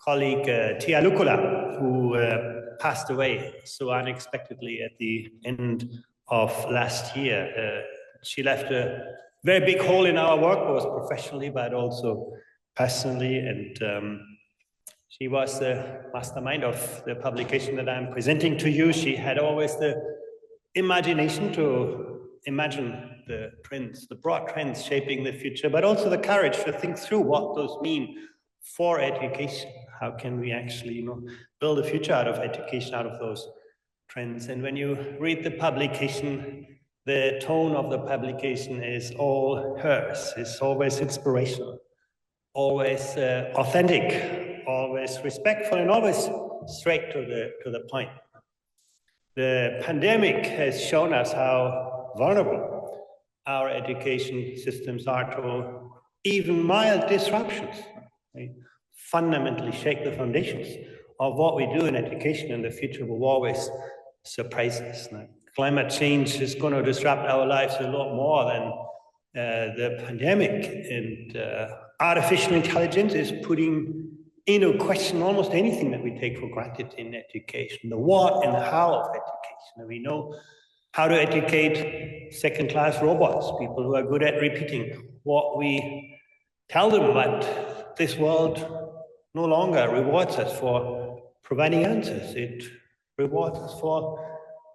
colleague Tia Lukula, who passed away so unexpectedly at the end of last year. She left a very big hole in our work, both professionally but also personally, and she was the mastermind of the publication that I'm presenting to you. She had always the imagination to imagine the trends, the broad trends shaping the future, but also the courage to think through what those mean for education. How can we actually, build a future out of education, out of those trends? And when you read the publication, the tone of the publication is all hers. It's always inspirational, always authentic, always respectful, and always straight to the point. The pandemic has shown us how vulnerable our education systems are to even mild disruptions. They fundamentally shake the foundations of what we do in education, and the future will always surprise us. Climate change is going to disrupt our lives a lot more than the pandemic, and artificial intelligence is putting into question almost anything that we take for granted in education, the what and how of education. And we know how to educate second-class robots, people who are good at repeating what we tell them, but this world no longer rewards us for providing answers. It rewards us for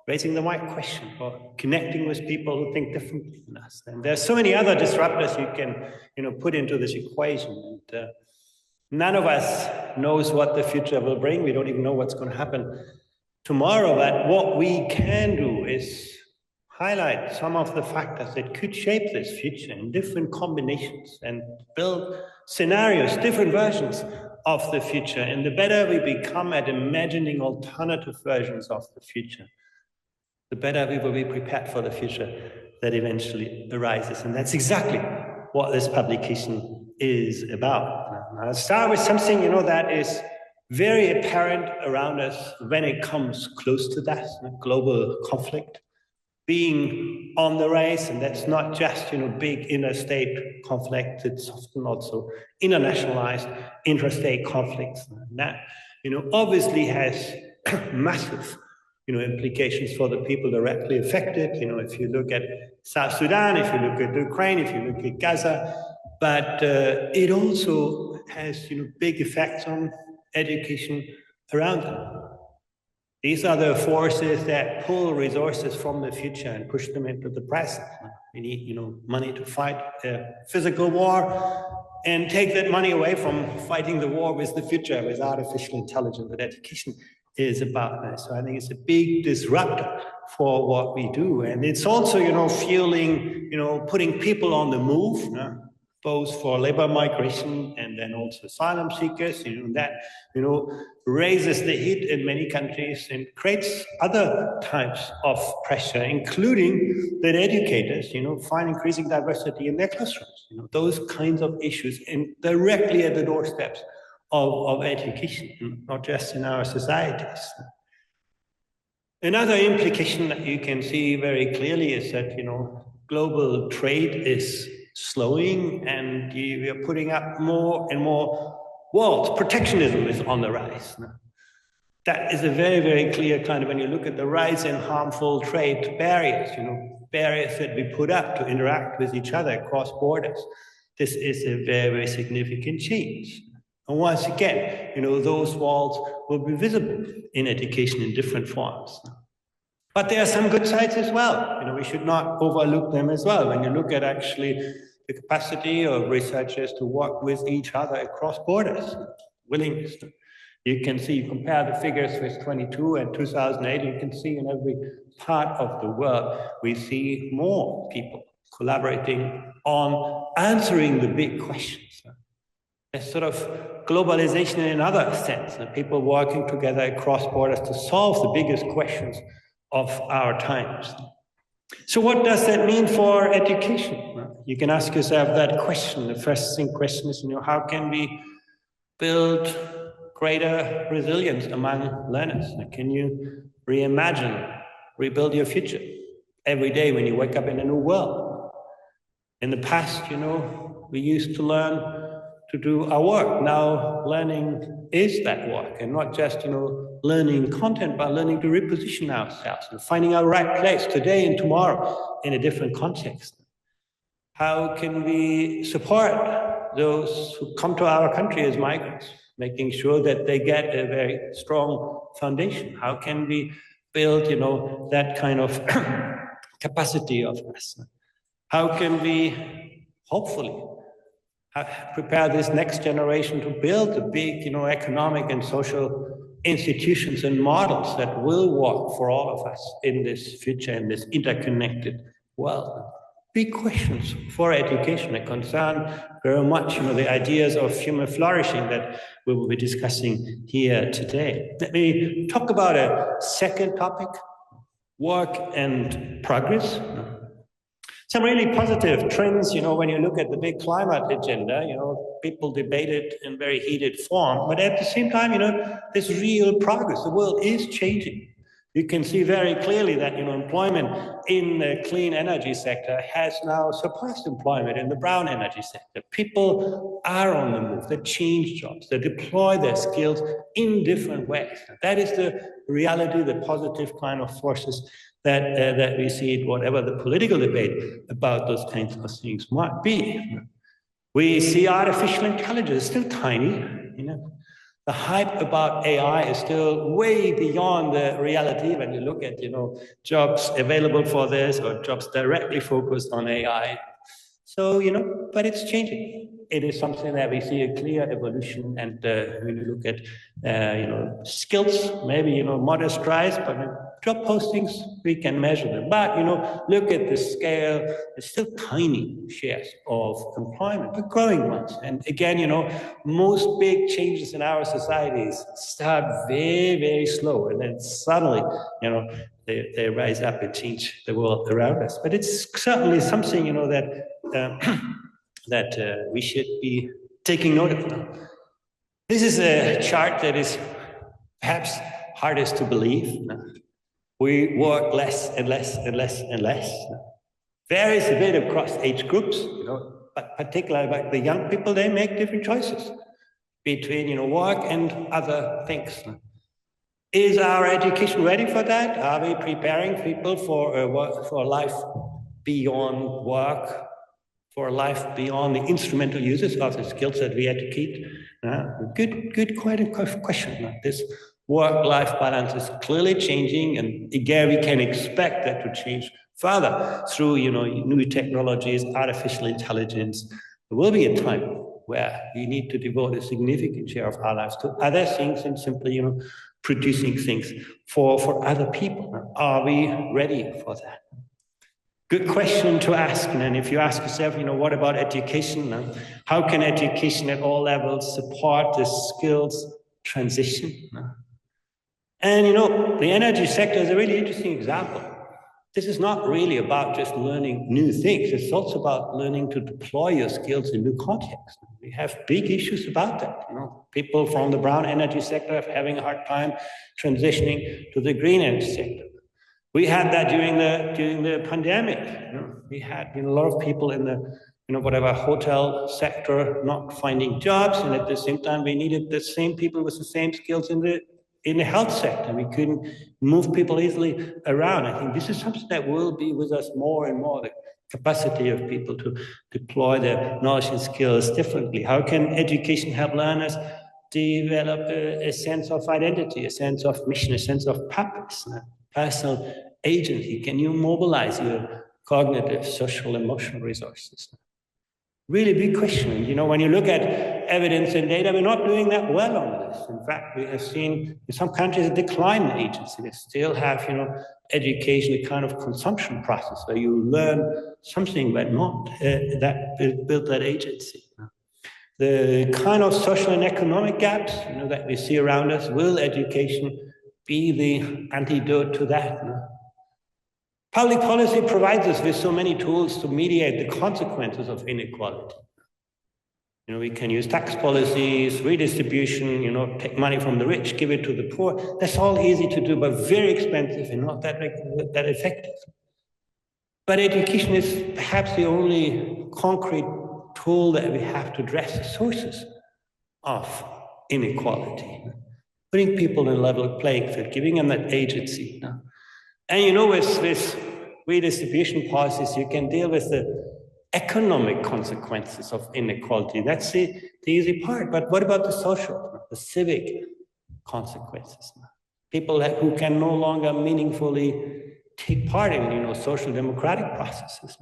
raising the right question, for connecting with people who think differently than us. And there's so many other disruptors you can, put into this equation. And none of us knows what the future will bring. We don't even know what's going to happen tomorrow. But what we can do is highlight some of the factors that could shape this future in different combinations and build scenarios, different versions of the future. And the better we become at imagining alternative versions of the future, the better we will be prepared for the future that eventually arises. And that's exactly what this publication is about. I'll start with something, that is very apparent around us when it comes close to that, global conflict being on the rise. And that's not just, big interstate conflict. It's often also internationalized interstate conflicts. And that, obviously has massive implications for the people directly affected. If you look at South Sudan, if you look at Ukraine, if you look at Gaza, but it also has, big effects on education around them. These are the forces that pull resources from the future and push them into the present. We need, money to fight a physical war and take that money away from fighting the war with the future, with artificial intelligence. That education is about that. So I think it's a big disruptor for what we do. And it's also, fueling, putting people on the move, both for labor migration and then also asylum seekers, that, raises the heat in many countries and creates other types of pressure, including that educators, find increasing diversity in their classrooms, those kinds of issues, and directly at the doorsteps of education, not just in our societies. Another implication that you can see very clearly is that, global trade is slowing, and we are putting up more and more walls. Protectionism is on the rise. That is a very, very clear kind of, when you look at the rise in harmful trade barriers, barriers that we put up to interact with each other across borders. This is a very, very significant change. And once again, those walls will be visible in education in different forms. But there are some good sides as well. We should not overlook them as well. When you look at actually the capacity of researchers to work with each other across borders, willingness to, you can see, you compare the figures with 22 and 2008, you can see in every part of the world, we see more people collaborating on answering the big questions. A sort of globalization in another sense, people working together across borders to solve the biggest questions of our times. So what does that mean for education? You can ask yourself that question. The first question is, how can we build greater resilience among learners? Can you reimagine, rebuild your future every day when you wake up in a new world? In the past, we used to learn to do our work. Now learning is that work, and not just, learning content, but learning to reposition ourselves and finding our right place today and tomorrow in a different context. How can we support those who come to our country as migrants, making sure that they get a very strong foundation? How can we build, that kind of capacity of us? How can we, hopefully, prepare this next generation to build the big, economic and social institutions and models that will work for all of us in this future, in this interconnected world? Big questions for education that concern very much, the ideas of human flourishing that we will be discussing here today. Let me talk about a second topic, work and progress. Some really positive trends, when you look at the big climate agenda, people debate it in very heated form, but at the same time, there's real progress. The world is changing. You can see very clearly that, employment in the clean energy sector has now surpassed employment in the brown energy sector. People are on the move. They change jobs. They deploy their skills in different ways. That is the reality, the positive kind of forces that we see, whatever the political debate about those kinds of things might be. We see artificial intelligence still tiny, The hype about AI is still way beyond the reality when you look at, jobs available for this or jobs directly focused on AI. So, but it's changing. It is something that we see a clear evolution, and when you look at, skills, maybe, modest rise, but job postings, we can measure them. But, look at the scale, it's still tiny shares of employment, but growing ones. And again, most big changes in our societies start very, very slow, and then suddenly, they rise up and change the world around us. But it's certainly something, that we should be taking note of now. This is a chart that is perhaps hardest to believe. We work less and less and less and less. Varies a bit across age groups, but particularly about the young people, they make different choices between, work and other things. Is our education ready for that? Are we preparing people for a life beyond work, for a life beyond the instrumental uses of the skills that we educate? Good question. This work-life balance is clearly changing, and again, we can expect that to change further through, new technologies, artificial intelligence. There will be a time where we need to devote a significant share of our lives to other things and simply, producing things for other people. Are we ready for that? Good question to ask. And if you ask yourself, what about education? How can education at all levels support this skills transition? And, the energy sector is a really interesting example. This is not really about just learning new things. It's also about learning to deploy your skills in new contexts. We have big issues about that. People from the brown energy sector are having a hard time transitioning to the green energy sector. We had that during the pandemic. We had a lot of people in the hotel sector not finding jobs, and at the same time we needed the same people with the same skills in the health sector. We couldn't move people easily around. I think this is something that will be with us more and more, the capacity of people to deploy their knowledge and skills differently. How can education help learners develop a sense of identity, a sense of mission, a sense of purpose, personal agency? Can you mobilize your cognitive, social, emotional resources? Really big question. When you look at evidence and data, we're not doing that well on this. In fact, we have seen in some countries a decline in agency. They still have, education, a kind of consumption process where you learn something but not build that agency. The kind of social and economic gaps, that we see around us, will education be the antidote to that? Public policy provides us with so many tools to mediate the consequences of inequality. We can use tax policies, redistribution, take money from the rich, give it to the poor. That's all easy to do, but very expensive and not that effective. But education is perhaps the only concrete tool that we have to address the sources of inequality, putting people in a level playing field, giving them that agency. And with redistribution policies, you can deal with the economic consequences of inequality. That's the easy part. But what about the social, the civic consequences? People who can no longer meaningfully take part in social democratic processes.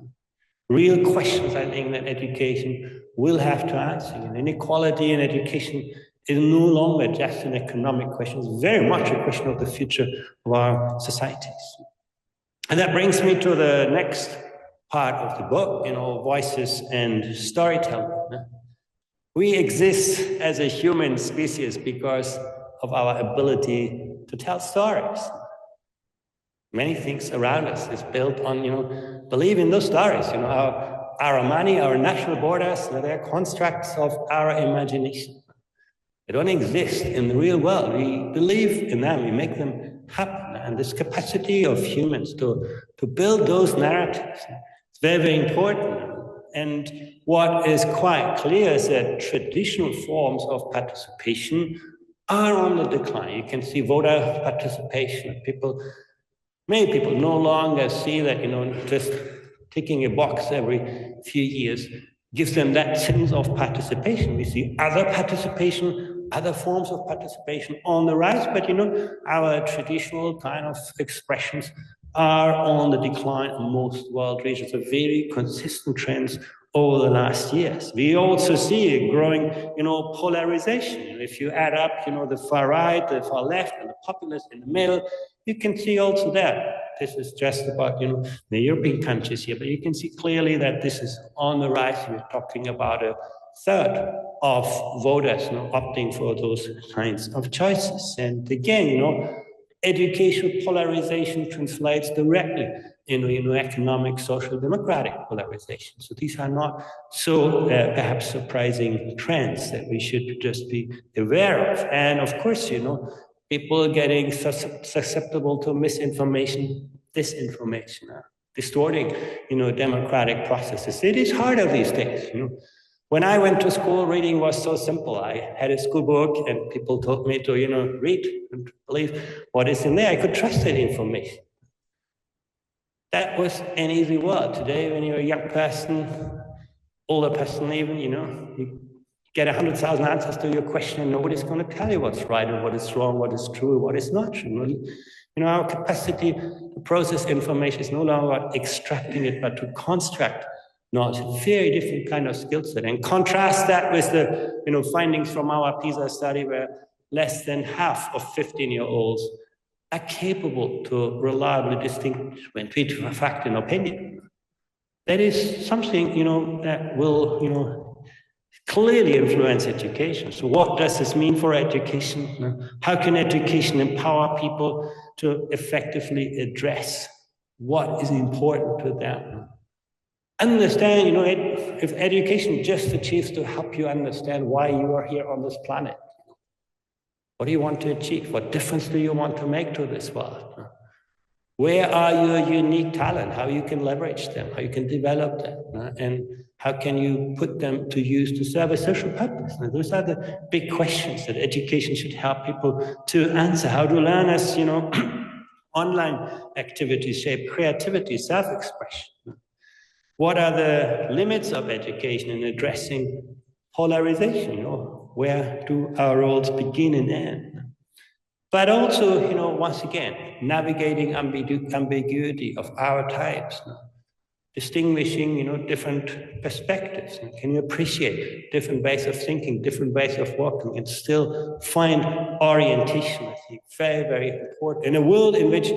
Real questions, I think, that education will have to answer. And inequality in education is no longer just an economic question. It's very much a question of the future of our societies. And that brings me to the next part of the book, voices and storytelling. We exist as a human species because of our ability to tell stories. Many things around us is built on, believe in those stories. Our money, our national borders, they're constructs of our imagination. They don't exist in the real world. We believe in them, we make them happen. And this capacity of humans to build those narratives is very, very important. And what is quite clear is that traditional forms of participation are on the decline. You can see voter participation. Many people no longer see that, just ticking a box every few years gives them that sense of participation. We see other participation, other forms of participation on the rise, but our traditional kind of expressions are on the decline in most world regions, a very consistent trends over the last years. We also see a growing, polarization. If you add up, the far right, the far left, and the populists in the middle, you can see also that. This is just about, the European countries here, but you can see clearly that this is on the rise. We're talking about a third of voters opting for those kinds of choices. And again, educational polarization translates directly into economic, social, democratic polarization. So these are not so perhaps surprising trends that we should just be aware of. And of course, people getting susceptible to misinformation, disinformation, distorting, democratic processes. It is harder these days. When I went to school, reading was so simple. I had a school book and people told me to, read and believe what is in there. I could trust that information. That was an easy world. Today, when you're a young person, older person even, you get 100,000 answers to your question and nobody's going to tell you what's right and what is wrong, what is true, what is not true. Our capacity to process information is no longer about extracting it, but to construct knowledge. A very different kind of skill set. And contrast that with the findings from our PISA study where less than half of 15-year-olds are capable to reliably distinguish between fact and opinion. That is something, that will, clearly influence education. So what does this mean for education? How can education empower people to effectively address what is important to them? Understand, if education just achieves to help you understand why you are here on this planet, what do you want to achieve? What difference do you want to make to this world? Where are your unique talent? How you can leverage them? How you can develop them? And how can you put them to use to serve a social purpose? Now, those are the big questions that education should help people to answer. How to learn as, online activities shape creativity, self-expression. What are the limits of education in addressing polarization? Where do our roles begin and end? But also, once again, navigating ambiguity of our types, distinguishing, different perspectives. Can you appreciate different ways of thinking, different ways of working, and still find orientation? I think very, very important in a world in which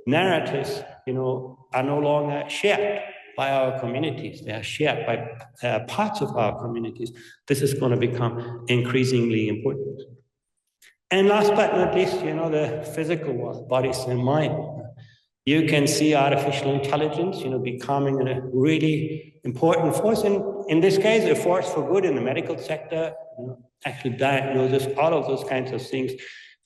narratives, are no longer shared by our communities. They are shared by parts of our communities. This is going to become increasingly important. And last but not least, the physical world, bodies and mind. You can see artificial intelligence, becoming a really important force. And in this case, a force for good in the medical sector. Actually, diagnosis, all of those kinds of things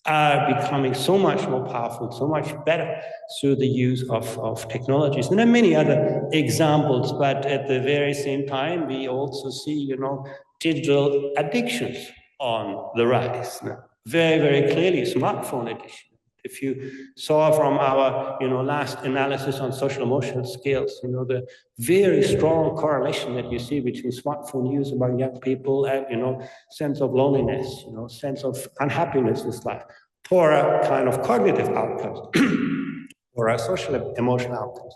are becoming so much more powerful, so much better through the use of technologies. And there are many other examples, but at the very same time, we also see, digital addictions on the rise. Very, very clearly, smartphone addiction. If you saw from our, last analysis on social emotional skills, the very strong correlation that you see between smartphone use among young people and, sense of loneliness, sense of unhappiness with life, poorer kind of cognitive outcomes, or social emotional outcomes.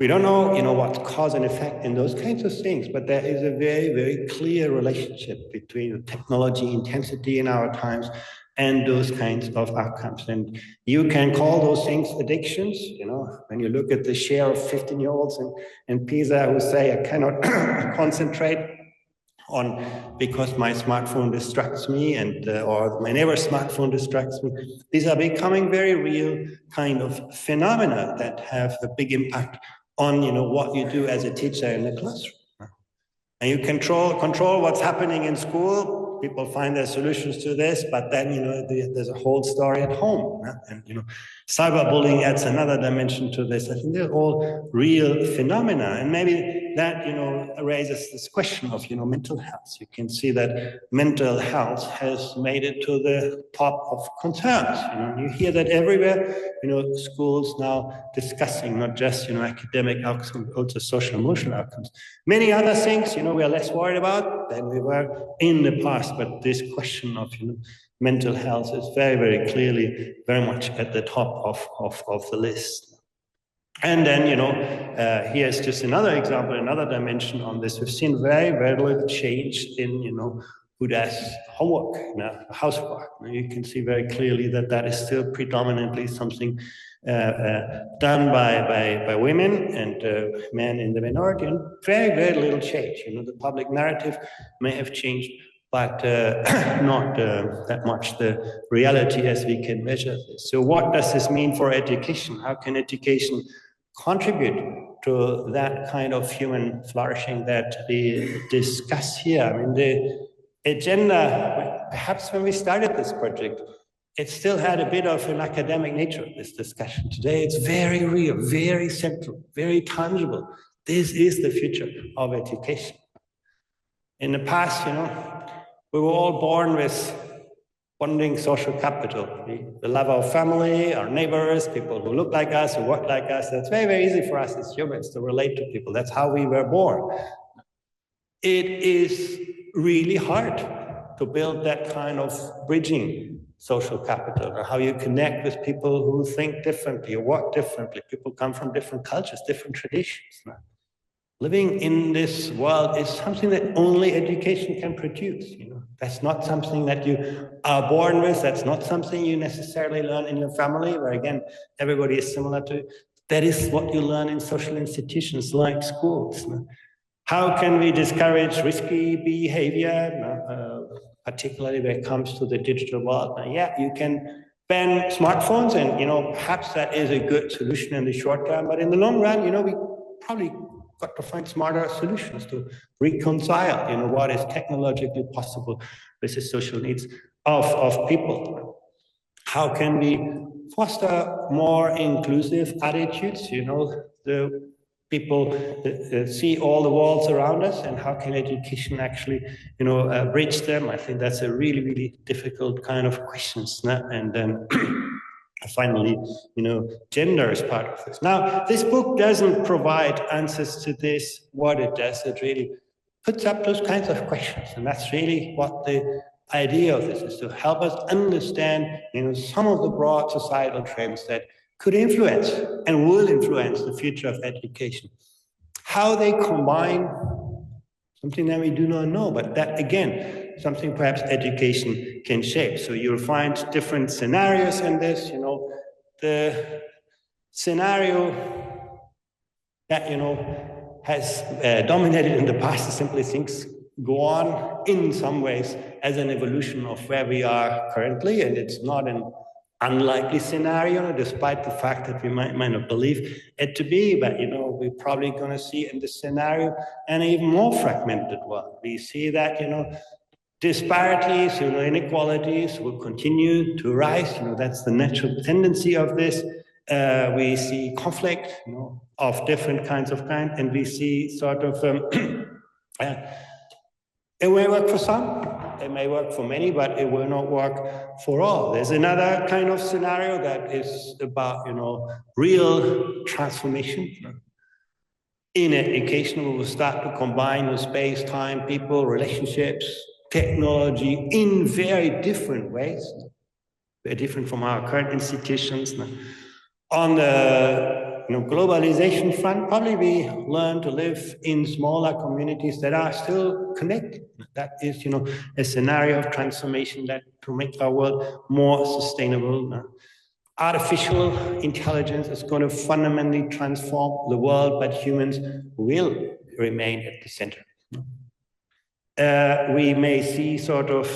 We don't know, what cause and effect in those kinds of things, but there is a very, very clear relationship between technology intensity in our times and those kinds of outcomes. And you can call those things addictions, when you look at the share of 15-year-olds in PISA who say, I cannot concentrate because my smartphone distracts me or my neighbor's smartphone distracts me. These are becoming very real kind of phenomena that have a big impact on what you do as a teacher in the classroom. And you control what's happening in school. People find their solutions to this, but then there's a whole story at home. And cyberbullying adds another dimension to this. I think they're all real phenomena, and maybe that raises this question of mental health. You can see that mental health has made it to the top of concerns. You hear that everywhere. Schools now discussing not just academic outcomes, also social emotional outcomes. Many other things we are less worried about than we were in the past, but this question of mental health is very, very clearly very much at the top of the list. And then, here's just another example, another dimension on this. We've seen very, very little change in, who does homework, housework. You can see very clearly that is still predominantly something done by women and men in the minority, and very, very little change. The public narrative may have changed, but not that much the reality as we can measure this. So what does this mean for education? How can education contribute to that kind of human flourishing that we discuss here? I mean, the agenda, perhaps when we started this project, it still had a bit of an academic nature, this discussion. Today, it's very real, very central, very tangible. This is the future of education. In the past, we were all born with bonding social capital. The love of family, our neighbors, people who look like us, who work like us. That's very, very easy for us as humans to relate to people. That's how we were born. It is really hard to build that kind of bridging social capital, or how you connect with people who think differently or work differently. People come from different cultures, different traditions. Living in this world is something that only education can produce. That's not something that you are born with. That's not something you necessarily learn in your family, where again, everybody is similar to you. That is what you learn in social institutions like schools. How can we discourage risky behavior, particularly when it comes to the digital world? Yeah, you can ban smartphones, and perhaps that is a good solution in the short term, but in the long run, we probably got to find smarter solutions to reconcile, what is technologically possible with the social needs of people. How can we foster more inclusive attitudes? The people see all the worlds around us, and how can education actually, bridge them? I think that's a really, really difficult kind of questions. And then finally, gender is part of this. Now, this book doesn't provide answers to this. What it does, it really puts up those kinds of questions. And that's really what the idea of this is, to help us understand, some of the broad societal trends that could influence and will influence the future of education. How they combine, something that we do not know, but that, again, something perhaps education can shape. So you'll find different scenarios in this. The scenario that, has dominated in the past is simply things go on in some ways as an evolution of where we are currently, and it's not an unlikely scenario, despite the fact that we might not believe it to be. But we're probably going to see in this scenario an even more fragmented world. We see that disparities, inequalities will continue to rise. That's the natural tendency of this. We see conflict, of different kinds and we see sort of a way work for some, It may work for many, but it will not work for all. There's another kind of scenario that is about, real transformation. In education, we will start to combine space, time, people, relationships, technology in very different ways. Very different from our current institutions. On the globalization front, probably we learn to live in smaller communities that are still connected. That is, a scenario of transformation that to make our world more sustainable. Artificial intelligence is going to fundamentally transform the world, but humans will remain at the center. We may see sort of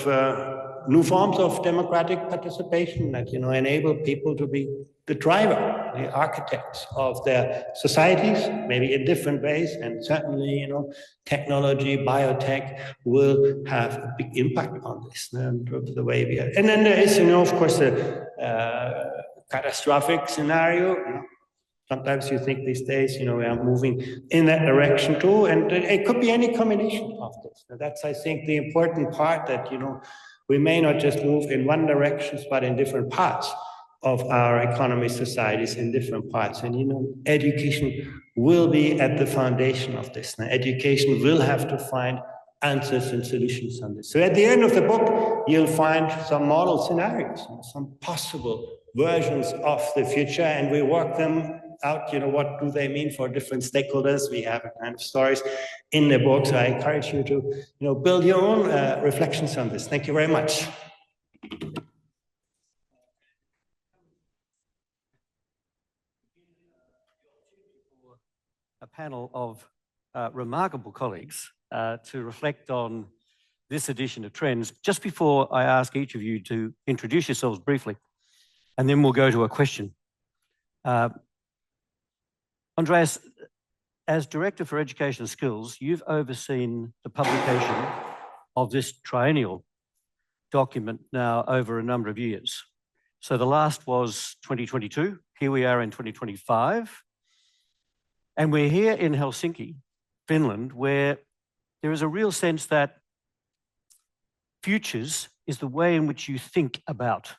new forms of democratic participation that enable people to be the driver, the architects of their societies, maybe in different ways, and certainly technology, biotech will have a big impact on this and the way we are. And then there is of course a catastrophic scenario. Sometimes you think these days, we are moving in that direction too, and it could be any combination of this. Now that's, I think, the important part, that we may not just move in one direction, but in different parts of our economy, societies, in different parts. And education will be at the foundation of this. Now, education will have to find answers and solutions on this. So at the end of the book, you'll find some model scenarios, some possible versions of the future, and we work them out, what do they mean for different stakeholders. We have a kind of stories in the book, so I encourage you to, build your own reflections on this. Thank you very much. A panel of remarkable colleagues to reflect on this edition of Trends. Just before I ask each of you to introduce yourselves briefly, and then we'll go to a question. Andreas, as Director for Education Skills, you've overseen the publication of this triennial document now over a number of years. So the last was 2022, here we are in 2025, and we're here in Helsinki, Finland, where there is a real sense that futures is the way in which you think about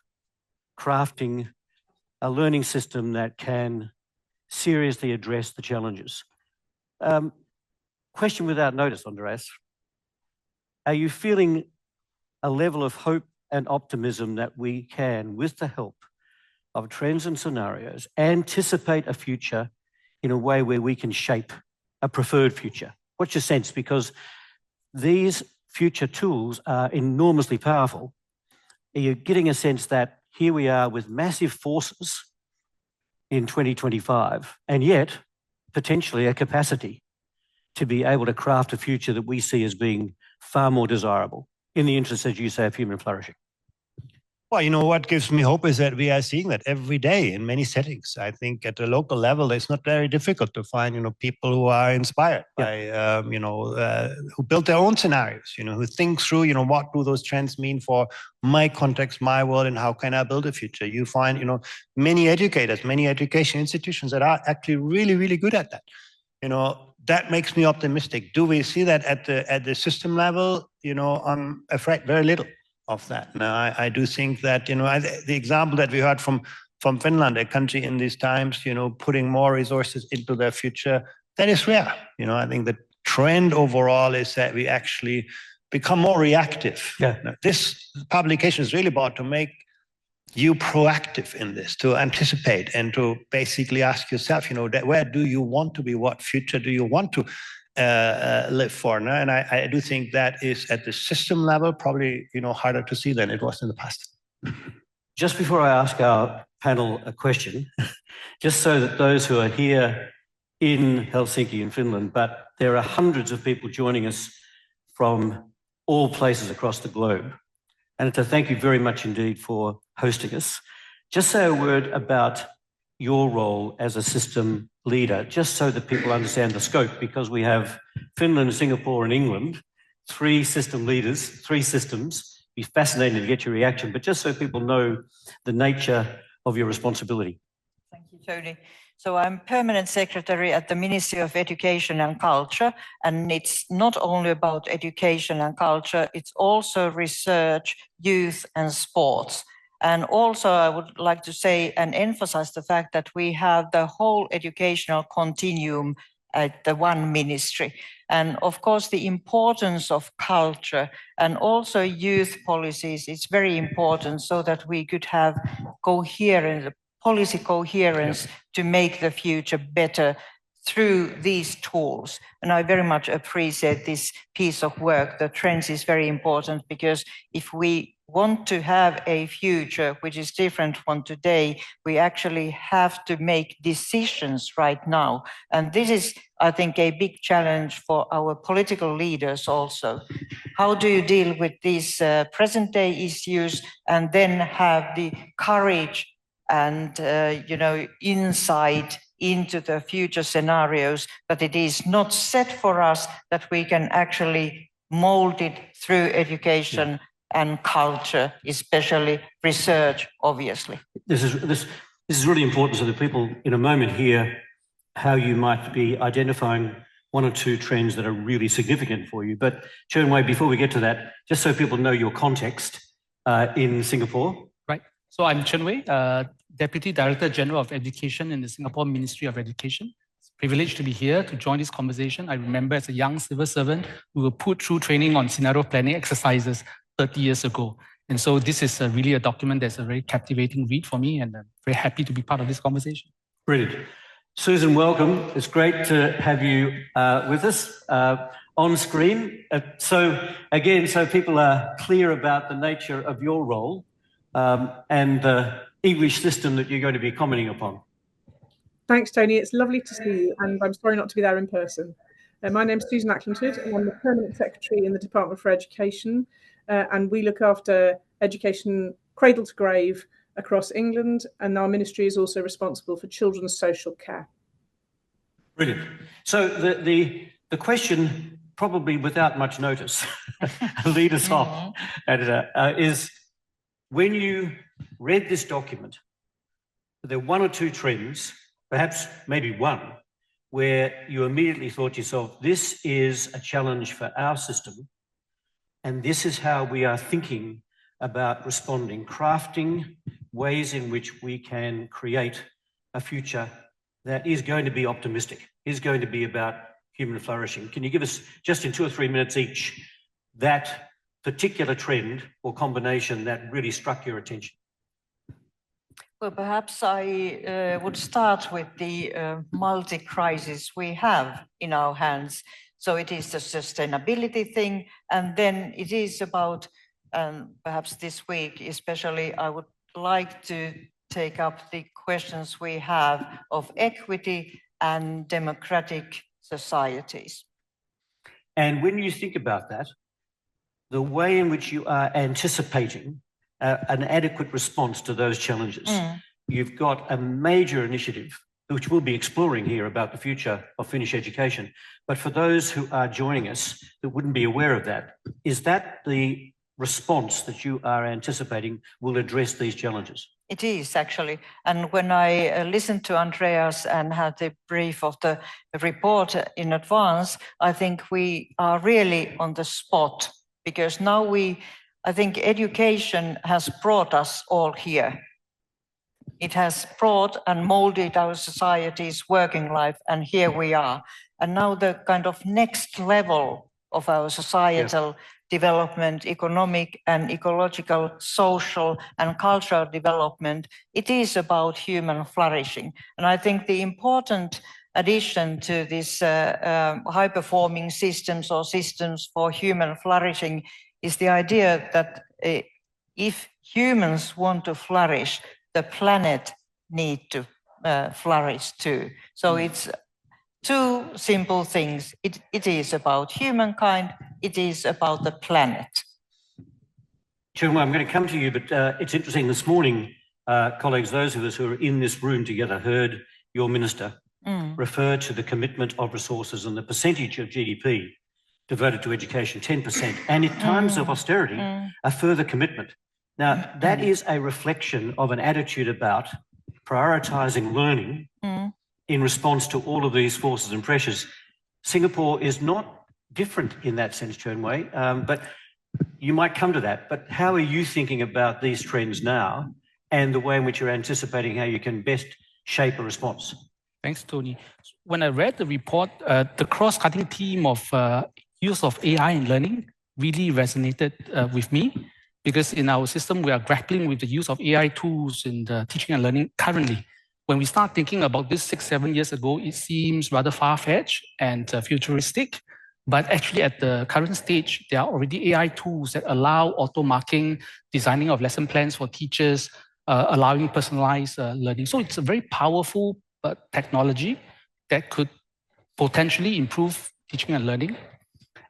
crafting a learning system that can seriously address the challenges. Question without notice, Andreas. Are you feeling a level of hope and optimism that we can, with the help of trends and scenarios, anticipate a future in a way where we can shape a preferred future? What's your sense? Because these future tools are enormously powerful. Are you getting a sense that here we are with massive forces in 2025, and yet potentially a capacity to be able to craft a future that we see as being far more desirable in the interest, as you say, of human flourishing? Well, what gives me hope is that we are seeing that every day in many settings. I think at the local level, it's not very difficult to find, people who are inspired by, who build their own scenarios, who think through, what do those trends mean for my context, my world, and how can I build a future? You find, many educators, many education institutions that are actually really, really good at that. That makes me optimistic. Do we see that at the system level? I'm afraid very little of that. Now, I do think that, the example that we heard from Finland, a country in these times, putting more resources into their future, that is rare. I think the trend overall is that we actually become more reactive. Yeah. Now, this publication is really about to make you proactive in this, to anticipate and to basically ask yourself, where do you want to be? What future do you want to live for? No? And I do think that is at the system level probably harder to see than it was in the past. Just before I ask our panel a question, just so that those who are here in Helsinki in Finland, but there are hundreds of people joining us from all places across the globe, and to thank you very much indeed for hosting us. Just say a word about your role as a system leader, just so that people understand the scope, because we have Finland, Singapore, and England, 3 system leaders, 3 systems. It'd be fascinating to get your reaction, but just so people know the nature of your responsibility. Thank you, Tony. So I'm permanent secretary at the Ministry of Education and Culture, and it's not only about education and culture, it's also research, youth and sports. And also I would like to say and emphasize the fact that we have the whole educational continuum at the one ministry. And of course, the importance of culture and also youth policies is very important so that we could have coherence, policy coherence to make the future better through these tools. And I very much appreciate this piece of work. The trends is very important because if we want to have a future which is different from today, we actually have to make decisions right now. And this is, I think, a big challenge for our political leaders also. How do you deal with these present day issues and then have the courage and insight into the future scenarios, that it is not set for us, that we can actually mold it through education and culture, especially research, obviously. This is really important so that people in a moment hear how you might be identifying one or two trends that are really significant for you. But Chen Wei, before we get to that, just so people know your context in Singapore. Right. So I'm Chen Wei, Deputy Director General of Education in the Singapore Ministry of Education. It's a privilege to be here to join this conversation. I remember as a young civil servant, we were put through training on scenario planning exercises 30 years ago. And so this is really a document that's a very captivating read for me, and I'm very happy to be part of this conversation. Brilliant. Susan, welcome. It's great to have you with us on screen. So people are clear about the nature of your role and the English system that you're going to be commenting upon. Thanks, Tony. It's lovely to see you, and I'm sorry not to be there in person. My name's Susan Ackland-Hood, and I'm the Permanent Secretary in the Department for Education, and we look after education cradle to grave across England, and our ministry is also responsible for children's social care. Brilliant. So the question, probably without much notice, lead us off, Editor, is when you read this document, there are one or two trends, perhaps maybe one, where you immediately thought to yourself, this is a challenge for our system, and this is how we are thinking about responding, crafting ways in which we can create a future that is going to be optimistic, is going to be about human flourishing. Can you give us, just in 2 or 3 minutes each, that particular trend or combination that really struck your attention? Well, perhaps I would start with the multi-crisis we have in our hands. So it is the sustainability thing, and then it is about, perhaps this week especially, I would like to take up the questions we have of equity and democratic societies. And when you think about that, the way in which you are anticipating an adequate response to those challenges, you've got a major initiative, which we'll be exploring here about the future of Finnish education. But for those who are joining us that wouldn't be aware of that, is that the response that you are anticipating will address these challenges? It is actually. And when I listened to Andreas and had the brief of the report in advance, I think we are really on the spot, because now I think education has brought us all here. It has brought and molded our society's working life, and here we are. And now the kind of next level of our societal development, economic and ecological, social and cultural development, it is about human flourishing. And I think the important addition to this high-performing systems or systems for human flourishing is the idea that if humans want to flourish, the planet needs to flourish too. So it's two simple things. It is about humankind, it is about the planet. Chairman, I'm going to come to you, but it's interesting this morning, colleagues, those of us who are in this room together heard your minister refer to the commitment of resources and the percentage of GDP devoted to education, 10%, and in times of austerity, a further commitment. Now, that is a reflection of an attitude about prioritising learning in response to all of these forces and pressures. Singapore is not different in that sense, Chernwei, but you might come to that. But how are you thinking about these trends now and the way in which you're anticipating how you can best shape a response? Thanks, Tony. When I read the report, the cross-cutting theme of use of AI in learning really resonated with me, because in our system, we are grappling with the use of AI tools in the teaching and learning currently. When we start thinking about this 6-7 years ago, it seems rather far-fetched and futuristic. But actually, at the current stage, there are already AI tools that allow auto-marking, designing of lesson plans for teachers, allowing personalized learning. So it's a very powerful technology that could potentially improve teaching and learning.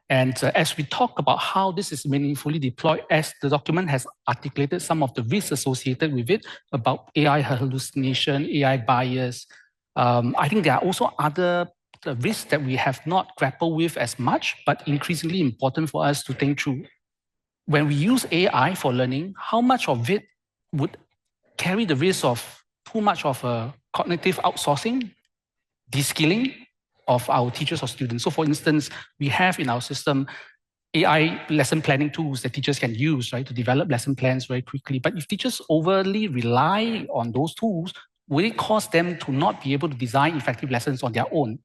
And as we talk about how this is meaningfully deployed, as the document has articulated some of the risks associated with it, about AI hallucination, AI bias, I think there are also other risks that we have not grappled with as much, but increasingly important for us to think through. When we use AI for learning, how much of it would carry the risk of too much of a cognitive outsourcing, de-skilling of our teachers or students? So for instance, we have in our system AI lesson planning tools that teachers can use, right, to develop lesson plans very quickly. But if teachers overly rely on those tools, will it cause them to not be able to design effective lessons on their own?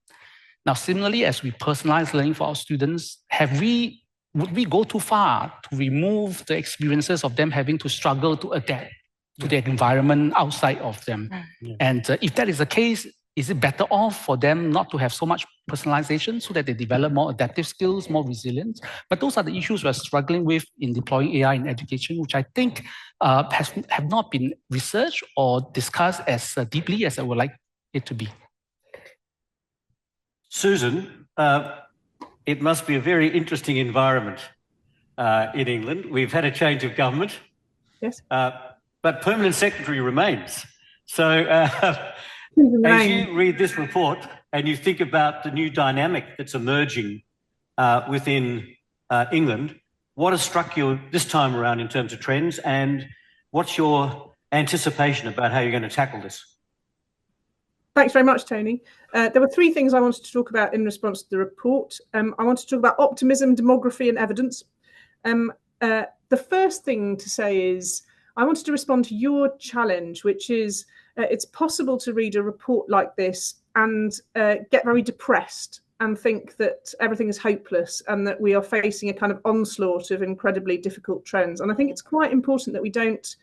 Now, similarly, as we personalize learning for our students, would we go too far to remove the experiences of them having to struggle to adapt to the environment outside of them? And if that is the case, is it better off for them not to have so much personalization so that they develop more adaptive skills, more resilience? But those are the issues we're struggling with in deploying AI in education, which I think have not been researched or discussed as deeply as I would like it to be. Susan, it must be a very interesting environment in England. We've had a change of government. Yes. But Permanent Secretary remains. So as you read this report and you think about the new dynamic that's emerging within England, what has struck you this time around in terms of trends, and what's your anticipation about how you're going to tackle this? Thanks very much, Tony. There were three things I wanted to talk about in response to the report. I want to talk about optimism, demography, and evidence. The first thing to say is I wanted to respond to your challenge, which is it's possible to read a report like this and get very depressed and think that everything is hopeless and that we are facing a kind of onslaught of incredibly difficult trends. And I think it's quite important that we don't,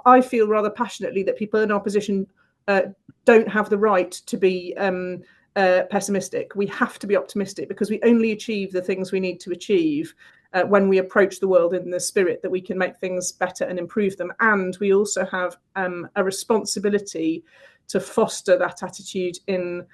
I feel rather passionately that people in opposition don't have the right to be pessimistic. We have to be optimistic because we only achieve the things we need to achieve when we approach the world in the spirit that we can make things better and improve them. And we also have a responsibility to foster that attitude in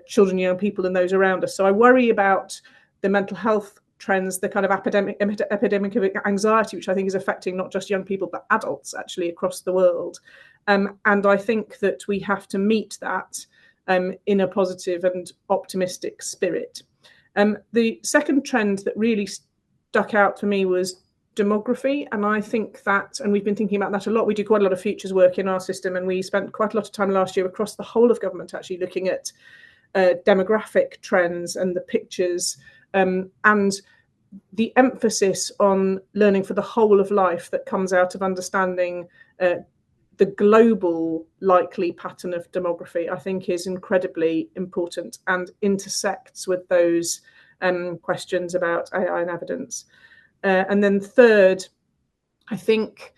children, young people, and those around us. So I worry about the mental health trends, the kind of epidemic of anxiety, which I think is affecting not just young people, but adults actually across the world. And I think that we have to meet that in a positive and optimistic spirit. The second trend that really stuck out for me was demography. And I think that, and we've been thinking about that a lot, we do quite a lot of futures work in our system, and we spent quite a lot of time last year across the whole of government actually looking at demographic trends and the pictures and the emphasis on learning for the whole of life that comes out of understanding the global likely pattern of demography, I think is incredibly important and intersects with those questions about AI and evidence. And then third, I think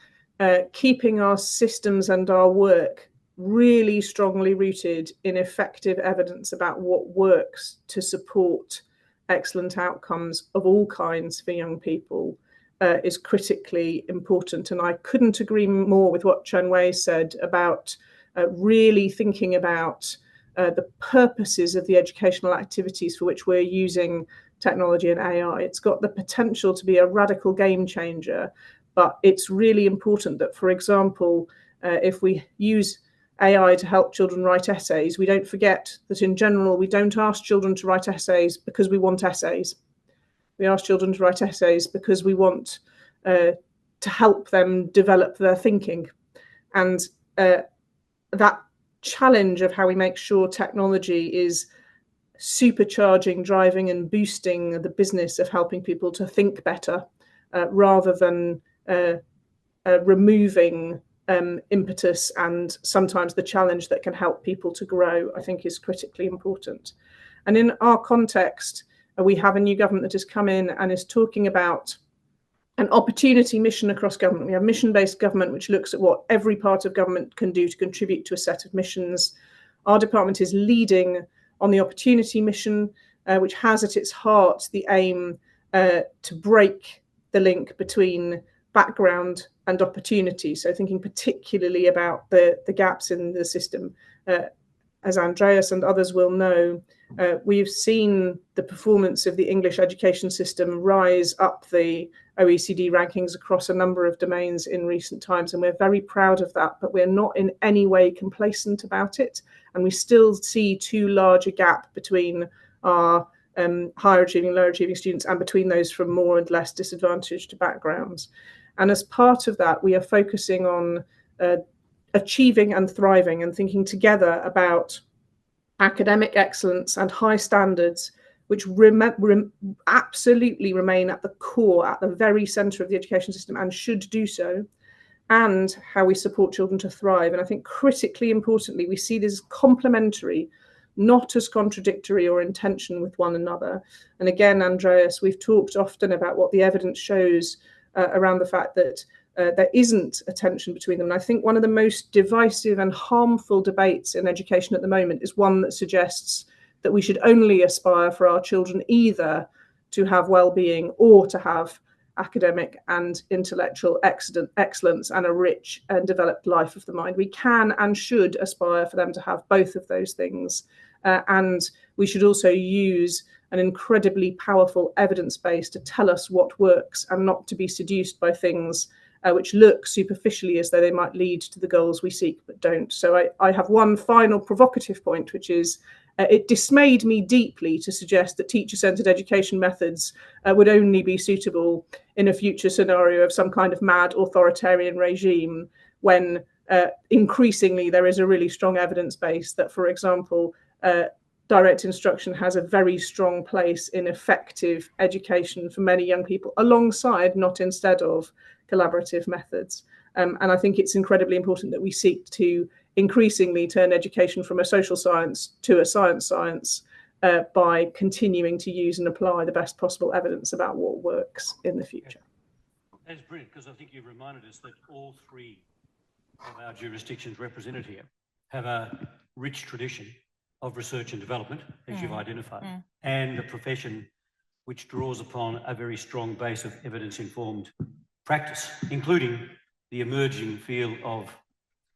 keeping our systems and our work really strongly rooted in effective evidence about what works to support excellent outcomes of all kinds for young people is critically important. And I couldn't agree more with what Chernwei said about really thinking about the purposes of the educational activities for which we're using technology and AI. It's got the potential to be a radical game changer, but it's really important that, for example, if we use AI to help children write essays, we don't forget that in general, we don't ask children to write essays because we want essays. We ask children to write essays because we want to help them develop their thinking. And that challenge of how we make sure technology is supercharging, driving and boosting the business of helping people to think better, rather than removing impetus and sometimes the challenge that can help people to grow, I think is critically important. And in our context, we have a new government that has come in and is talking about an opportunity mission across government. We have mission-based government, which looks at what every part of government can do to contribute to a set of missions. Our department is leading on the opportunity mission, which has at its heart the aim to break the link between background and opportunity. So thinking particularly about the gaps in the system. As Andreas and others will know, we've seen the performance of the English education system rise up the OECD rankings across a number of domains in recent times, and we're very proud of that, but we're not in any way complacent about it. And we still see too large a gap between our higher achieving, lower achieving students and between those from more and less disadvantaged backgrounds. And as part of that, we are focusing on achieving and thriving and thinking together about academic excellence and high standards, which absolutely remain at the core, at the very centre of the education system and should do so, and how we support children to thrive. And I think critically importantly, we see this as complementary, not as contradictory or in tension with one another. And again, Andreas, we've talked often about what the evidence shows around the fact that there isn't a tension between them. And I think one of the most divisive and harmful debates in education at the moment is one that suggests that we should only aspire for our children either to have well-being or to have academic and intellectual excellence and a rich and developed life of the mind. We can and should aspire for them to have both of those things. And we should also use an incredibly powerful evidence base to tell us what works and not to be seduced by things which look superficially as though they might lead to the goals we seek but don't. So I have one final provocative point, which is it dismayed me deeply to suggest that teacher-centred education methods would only be suitable in a future scenario of some kind of mad authoritarian regime, when increasingly there is a really strong evidence base that, for example, direct instruction has a very strong place in effective education for many young people, alongside, not instead of, collaborative methods. And I think it's incredibly important that we seek to increasingly turn education from a social science to a science by continuing to use and apply the best possible evidence about what works in the future. That's brilliant, because I think you've reminded us that all three of our jurisdictions represented here have a rich tradition of research and development, as you've identified, and a profession which draws upon a very strong base of evidence-informed practice, including the emerging field of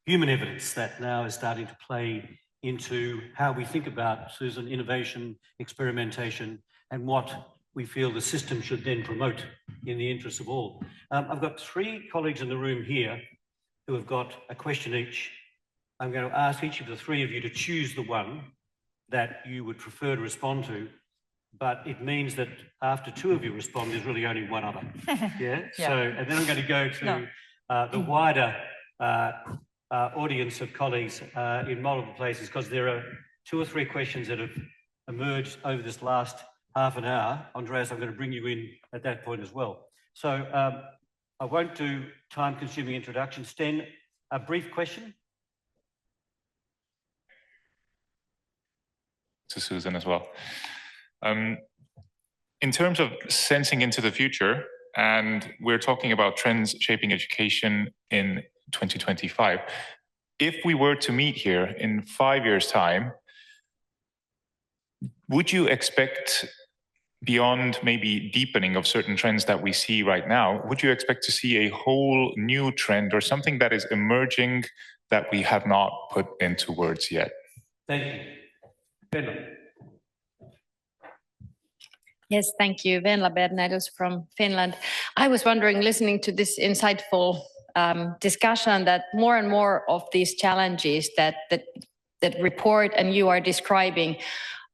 human evidence that now is starting to play into how we think about, Susan, innovation, experimentation, and what we feel the system should then promote in the interests of all. I've got three colleagues in the room here who have got a question each. I'm going to ask each of the three of you to choose the one that you would prefer to respond to, but it means that after two of you respond, there's really only one other. Yeah? So, and then I'm going to go to the wider audience of colleagues in multiple places, because there are two or three questions that have emerged over this last half an hour. Andreas, I'm going to bring you in at that point as well. So I won't do time-consuming introductions. Sten, a brief question? To Susan as well. In terms of sensing into the future, and we're talking about trends shaping education in 2025, if we were to meet here in 5 years' time, would you expect, beyond maybe deepening of certain trends that we see right now, would you expect to see a whole new trend or something that is emerging that we have not put into words yet? Thank you. Venla. Yes, thank you. Venla Bernadus from Finland. I was wondering, listening to this insightful discussion, that more and more of these challenges that report and you are describing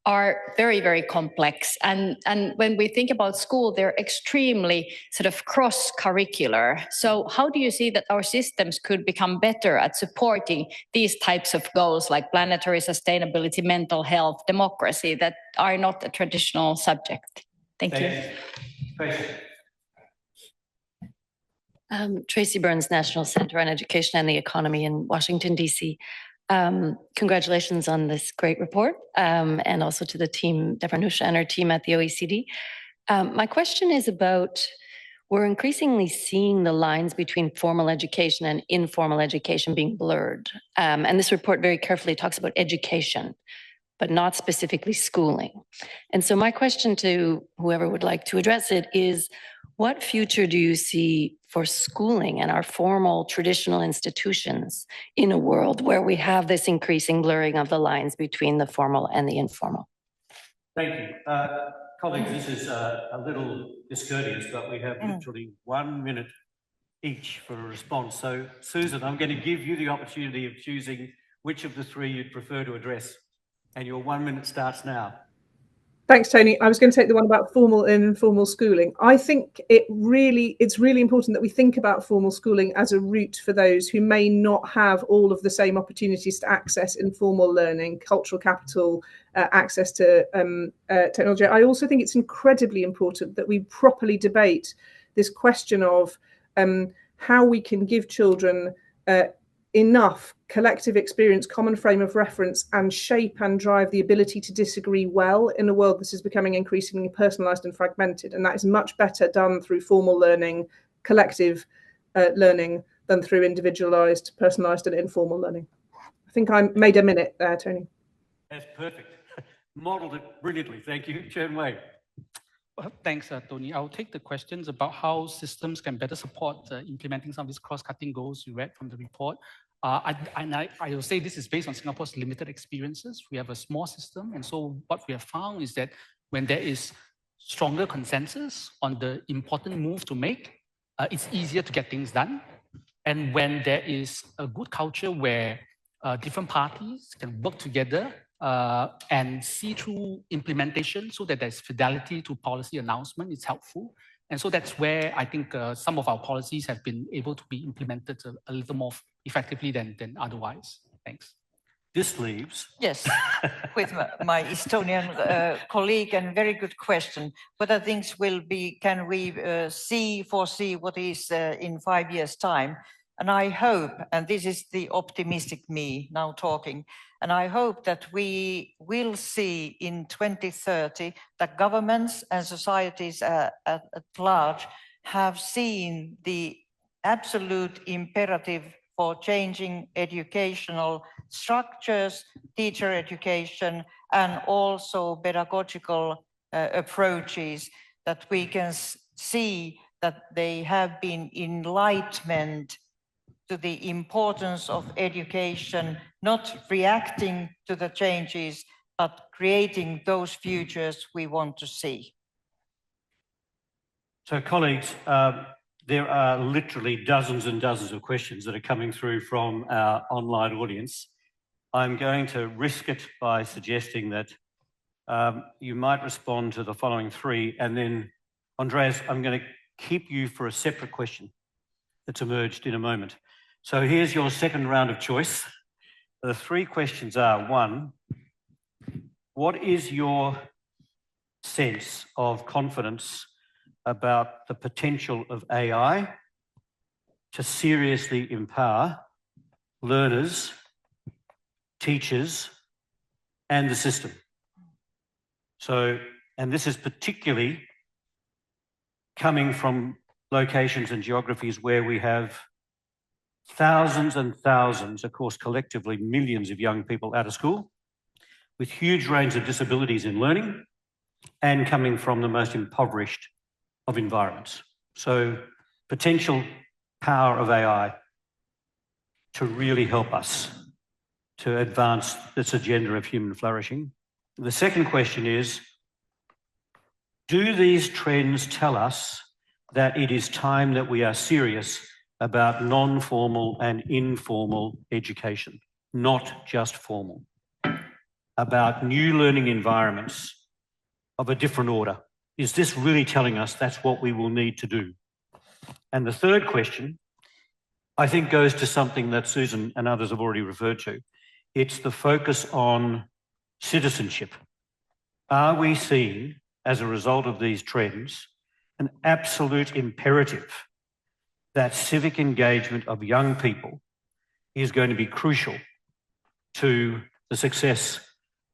are very, very complex. And when we think about school, they're extremely sort of cross-curricular. So how do you see that our systems could become better at supporting these types of goals like planetary sustainability, mental health, democracy, that are not a traditional subject? Thank you. Tracy Burns, National Center on Education and the Economy in Washington, D.C. Congratulations on this great report, and also to the team, Deborah and her team at the OECD. My question is about, we're increasingly seeing the lines between formal education and informal education being blurred. And this report very carefully talks about education, but not specifically schooling. And so my question to whoever would like to address it is, what future do you see for schooling and our formal traditional institutions in a world where we have this increasing blurring of the lines between the formal and the informal? Thank you. Colleagues, this is a little discourteous, but we have literally 1 minute each for a response. So, Susan, I'm going to give you the opportunity of choosing which of the three you'd prefer to address. And your 1 minute starts now. Thanks, Tony. I was going to take the one about formal and informal schooling. I think it's really important that we think about formal schooling as a route for those who may not have all of the same opportunities to access informal learning, cultural capital, access to technology. I also think it's incredibly important that we properly debate this question of how we can give children enough collective experience, common frame of reference, and shape and drive the ability to disagree well in a world that is becoming increasingly personalised and fragmented. And that is much better done through formal learning, collective learning, than through individualised, personalised and informal learning. I think I made a minute there, Tony. That's perfect. Modelled it brilliantly. Thank you. Chen Wei. Well, thanks, Tony. I'll take the questions about how systems can better support implementing some of these cross-cutting goals you read from the report. I will say this is based on Singapore's limited experiences. We have a small system, and so what we have found is that when there is stronger consensus on the important move to make, it's easier to get things done. And when there is a good culture where different parties can work together and see through implementation so that there's fidelity to policy announcement, it's helpful. And so that's where I think some of our policies have been able to be implemented a little more effectively than otherwise. Thanks. This leaves. Yes, with my Estonian colleague, and very good question. What I think will be, can we foresee what is in 5 years' time? And I hope, and this is the optimistic me now talking, and I hope that we will see in 2030 that governments and societies at large have seen the absolute imperative for changing educational structures, teacher education, and also pedagogical approaches, that we can see that they have been enlightenment to the importance of education, not reacting to the changes, but creating those futures we want to see. So, colleagues, there are literally dozens and dozens of questions that are coming through from our online audience. I'm going to risk it by suggesting that you might respond to the following three, and then, Andreas, I'm going to keep you for a separate question that's emerged in a moment. So here's your second round of choice. The three questions are: one, what is your sense of confidence about the potential of AI to seriously empower learners, teachers, and the system? So, and this is particularly coming from locations and geographies where we have thousands and thousands, of course, collectively millions of young people out of school with huge range of disabilities in learning and coming from the most impoverished of environments. So, potential power of AI to really help us to advance this agenda of human flourishing. The second question is, do these trends tell us that it is time that we are serious about non-formal and informal education, not just formal? about new learning environments of a different order? Is this really telling us that's what we will need to do? And the third question, I think, goes to something that Susan and others have already referred to. It's the focus on citizenship. Are we seeing, as a result of these trends, an absolute imperative that civic engagement of young people is going to be crucial to the success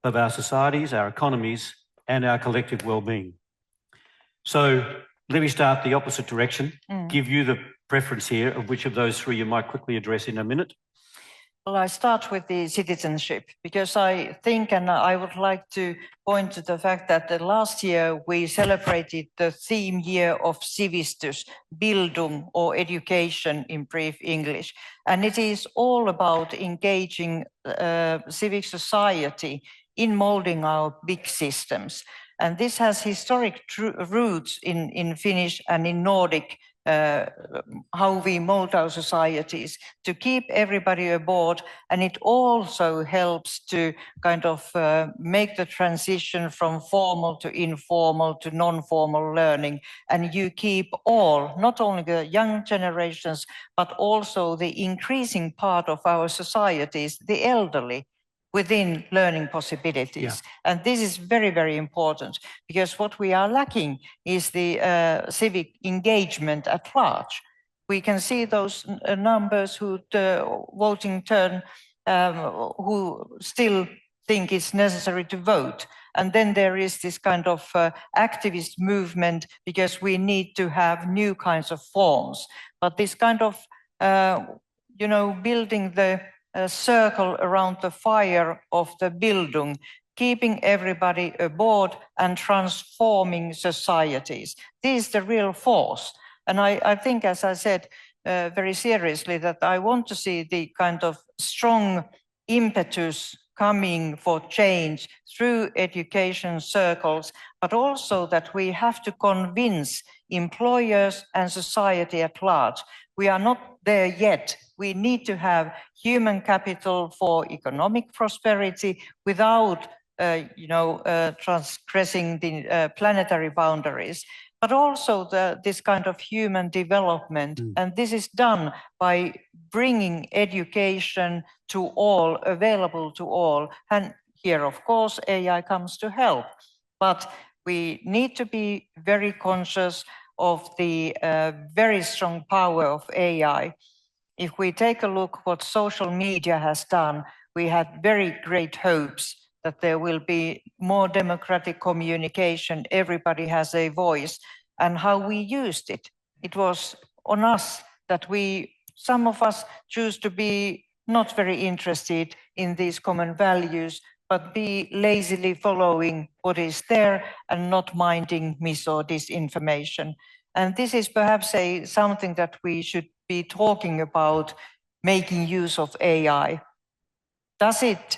of our societies, our economies, and our collective well-being? So let me start the opposite direction, give you the preference here of which of those three you might quickly address in a minute. Well, I start with the citizenship because I think, and I would like to point to the fact that last year we celebrated the theme year of Civistus, Bildung, or education in brief English. And it is all about engaging civic society in molding our big systems. And this has historic roots in Finnish and in Nordic, how we mold our societies to keep everybody aboard. And it also helps to kind of make the transition from formal to informal to non-formal learning. And you keep all, not only the young generations, but also the increasing part of our societies, the elderly, within learning possibilities. Yeah. And this is very, very important because what we are lacking is the civic engagement at large. We can see those numbers who voting turn, who still think it's necessary to vote. And then there is this kind of activist movement because we need to have new kinds of forms. But this kind of, building the circle around the fire of the Bildung, keeping everybody aboard and transforming societies. This is the real force. And I think, as I said very seriously, that I want to see the kind of strong impetus coming for change through education circles, but also that we have to convince employers and society at large. We are not there yet. We need to have human capital for economic prosperity without, transgressing the planetary boundaries, but also this kind of human development. And this is done by bringing education to all, available to all. And here, of course, AI comes to help. But we need to be very conscious of the very strong power of AI. If we take a look what social media has done, we had very great hopes that there will be more democratic communication, everybody has a voice, and how we used it. It was on us that some of us choose to be not very interested in these common values, but be lazily following what is there and not minding mis or disinformation. And this is perhaps something that we should be talking about, making use of AI. Does it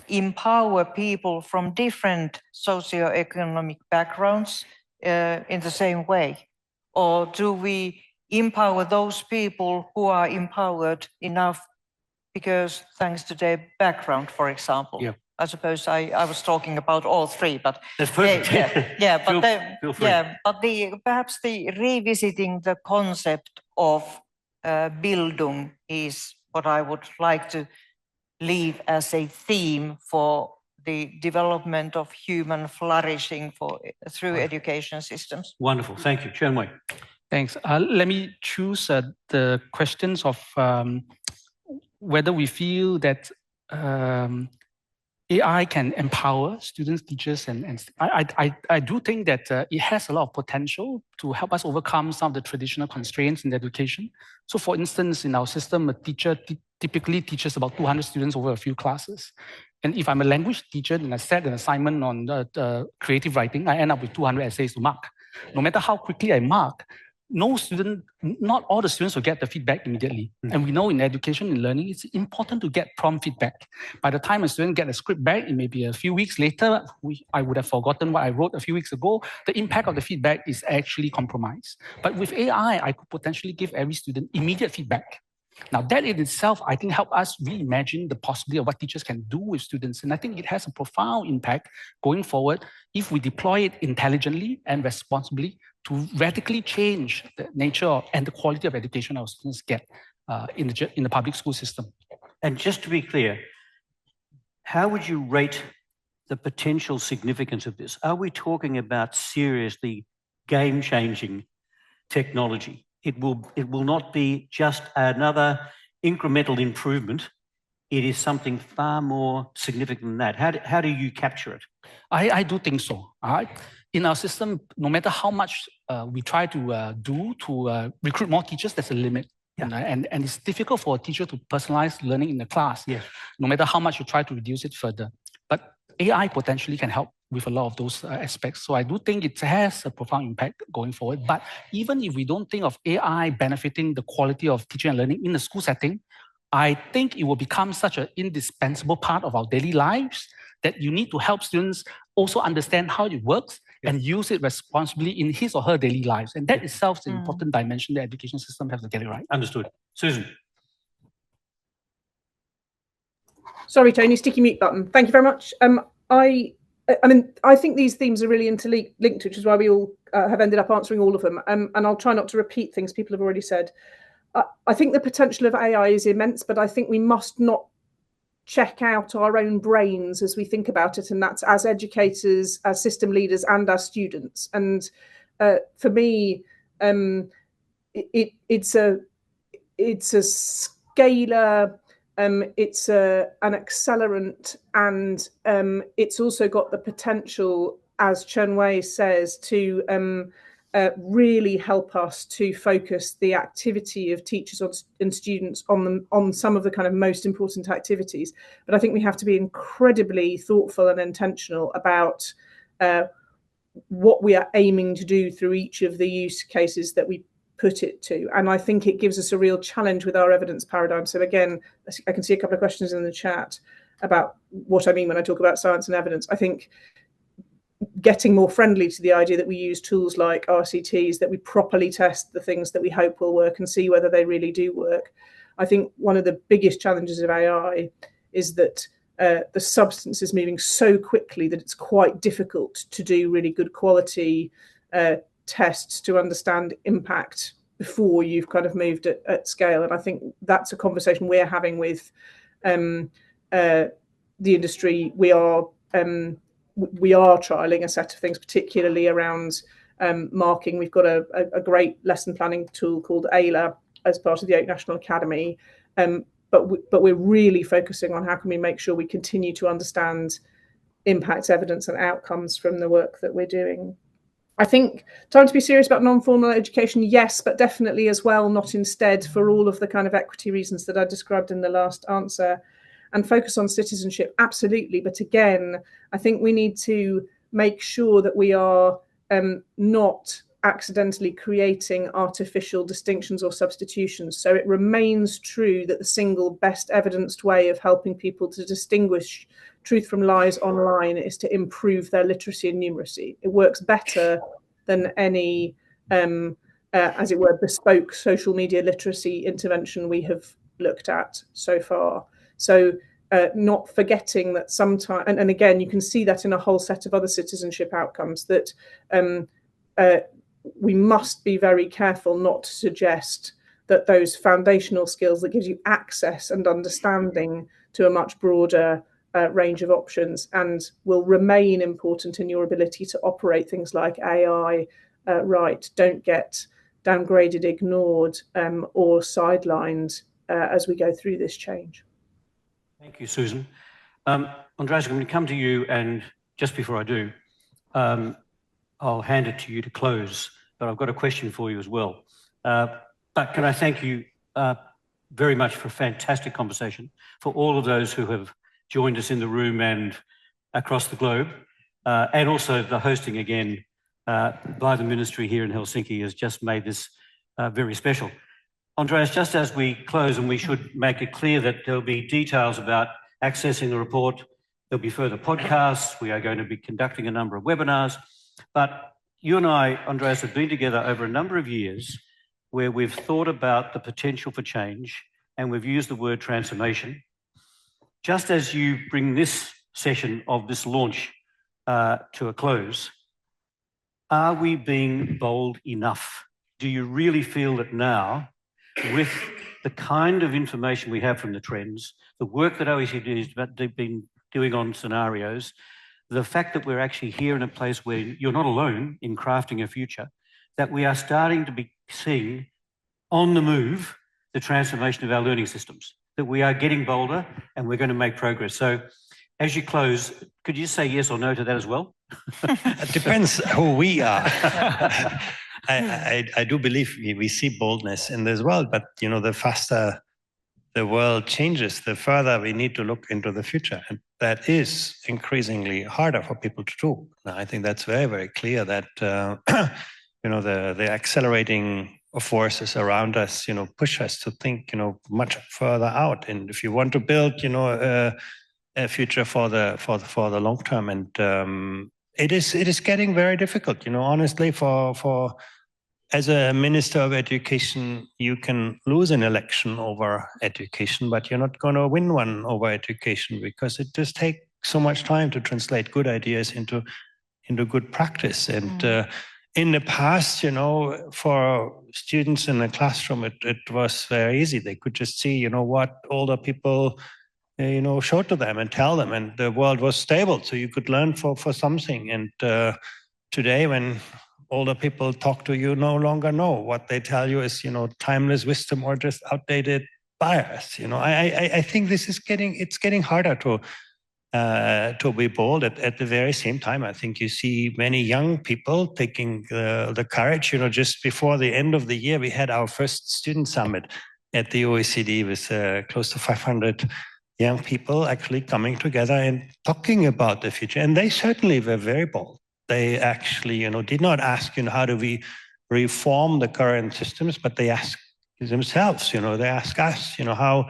empower people from different socioeconomic backgrounds in the same way? Or do we empower those people who are empowered enough because thanks to their background, for example? Yeah. I suppose I was talking about all three, but that's perfect. Feel free. But perhaps the revisiting the concept of Bildung is what I would like to leave as a theme for the development of human flourishing through education systems. Wonderful, thank you. Chen Wei. Thanks. Let me choose the questions of whether we feel that AI can empower students, teachers, and I do think that it has a lot of potential to help us overcome some of the traditional constraints in education. So for instance, in our system, a teacher typically teaches about 200 students over a few classes. And if I'm a language teacher and I set an assignment on creative writing, I end up with 200 essays to mark. No matter how quickly I mark, not all the students will get the feedback immediately. And we know in education and learning, it's important to get prompt feedback. By the time a student gets a script back, it may be a few weeks later, I would have forgotten what I wrote a few weeks ago. The impact of the feedback is actually compromised. But with AI, I could potentially give every student immediate feedback. Now, that in itself, I think, help us reimagine the possibility of what teachers can do with students. And I think it has a profound impact going forward if we deploy it intelligently and responsibly to radically change the nature and the quality of education our students get in the public school system. And just to be clear, how would you rate the potential significance of this? Are we talking about seriously game-changing technology? It will not be just another incremental improvement. It is something far more significant than that. How do you capture it? I do think so. In our system, no matter how much we try to do to recruit more teachers, there's a limit. Yeah. And it's difficult for a teacher to personalize learning in the class, yes, no matter how much you try to reduce it further. But AI potentially can help with a lot of those aspects. So I do think it has a profound impact going forward. But even if we don't think of AI benefiting the quality of teaching and learning in the school setting, I think it will become such an indispensable part of our daily lives that you need to help students also understand how it works, yeah, and use it responsibly in his or her daily lives. And that itself is an important dimension the education system has to get it right. Understood. Susan. Sorry, Tony, sticky mute button. Thank you very much. I think these themes are really interlinked, which is why we all have ended up answering all of them. And I'll try not to repeat things people have already said. I think the potential of AI is immense, but I think we must not check out our own brains as we think about it. And that's as educators, as system leaders, and as students. And for me, it's a scalar. It's an accelerant, and it's also got the potential, as Chen Wei says, to really help us to focus the activity of teachers and students on some of the kind of most important activities. But I think we have to be incredibly thoughtful and intentional about what we are aiming to do through each of the use cases that we put it to. And I think it gives us a real challenge with our evidence paradigm. So again, I can see a couple of questions in the chat about what I mean when I talk about science and evidence. I think getting more friendly to the idea that we use tools like RCTs, that we properly test the things that we hope will work and see whether they really do work. I think one of the biggest challenges of AI is that the substance is moving so quickly that it's quite difficult to do really good quality tests to understand impact before you've kind of moved at scale. And I think that's a conversation we're having with the industry. We are trialing a set of things, particularly around marking. We've got a great lesson planning tool called AILA as part of the Oak National Academy. But we're really focusing on how can we make sure we continue to understand impacts, evidence, and outcomes from the work that we're doing. I think time to be serious about non-formal education, yes, but definitely as well, not instead, for all of the kind of equity reasons that I described in the last answer. And focus on citizenship, absolutely. But again, I think we need to make sure that we are not accidentally creating artificial distinctions or substitutions. So it remains true that the single best evidenced way of helping people to distinguish truth from lies online is to improve their literacy and numeracy. It works better than any, as it were, bespoke social media literacy intervention we have looked at so far. So not forgetting that sometimes, and again, you can see that in a whole set of other citizenship outcomes, that we must be very careful not to suggest that those foundational skills that gives you access and understanding to a much broader range of options and will remain important in your ability to operate things like AI right, don't get downgraded, ignored, or sidelined as we go through this change. Thank you, Susan. Andreas, I'm going to come to you, and just before I do, I'll hand it to you to close, but I've got a question for you as well. But can I thank you very much for a fantastic conversation, for all of those who have joined us in the room and across the globe, and also the hosting again by the ministry here in Helsinki has just made this very special. Andreas, just as we close, and we should make it clear that there'll be details about accessing the report, there'll be further podcasts, we are going to be conducting a number of webinars, but you and I, Andreas, have been together over a number of years where we've thought about the potential for change and we've used the word transformation. Just as you bring this session of this launch to a close, are we being bold enough? Do you really feel that now, with the kind of information we have from the trends, the work that OECD has been doing on scenarios, the fact that we're actually here in a place where you're not alone in crafting a future, that we are starting to be seeing on the move the transformation of our learning systems, that we are getting bolder and we're going to make progress. So as you close, could you say yes or no to that as well? It depends who we are. I do believe we see boldness in this world, but the faster the world changes, the further we need to look into the future. And that is increasingly harder for people to do. I think that's very, very clear that the accelerating forces around us, push us to think, much further out. And if you want to build, a future for the long term, and it is getting very difficult. Honestly, for as a minister of education, you can lose an election over education, but you're not going to win one over education because it just takes so much time to translate good ideas into good practice. And in the past, for students in the classroom, it was very easy. They could just see, what older people, showed to them and tell them, and the world was stable, so you could learn for something. And today, when older people talk to you, no longer know what they tell you is, timeless wisdom or just outdated bias. I think this is getting harder to be bold. At the very same time, I think you see many young people taking the courage. Just before the end of the year, we had our first student summit at the OECD with close to 500 young people actually coming together and talking about the future. And they certainly were very bold. They actually, did not ask, how do we reform the current systems, but they asked themselves, they ask us, how,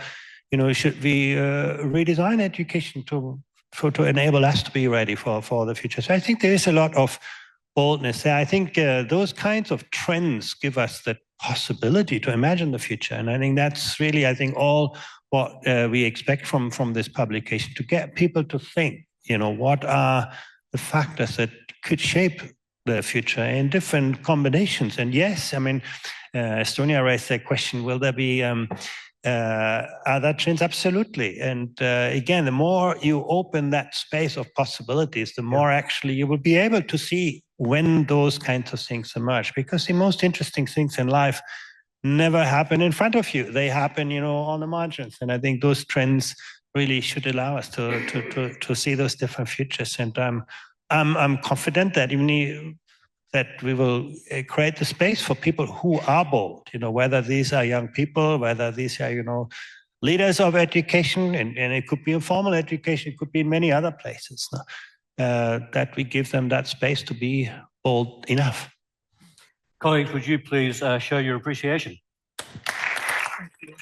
should we redesign education to enable us to be ready for the future. So I think there is a lot of boldness there. I think those kinds of trends give us the possibility to imagine the future. And I think that's really, all what we expect from this publication, to get people to think, what are the factors that could shape the future in different combinations. And yes, Estonia raised the question, will there be other trends? Absolutely. And again, the more you open that space of possibilities, the more actually you will be able to see when those kinds of things emerge. Because the most interesting things in life never happen in front of you. They happen, on the margins. And I think those trends really should allow us to see those different futures. And I'm confident that that we will create the space for people who are bold, whether these are young people, whether these are, leaders of education, and it could be informal education, it could be in many other places, that we give them that space to be bold enough. Colleagues, would you please show your appreciation? Thank you.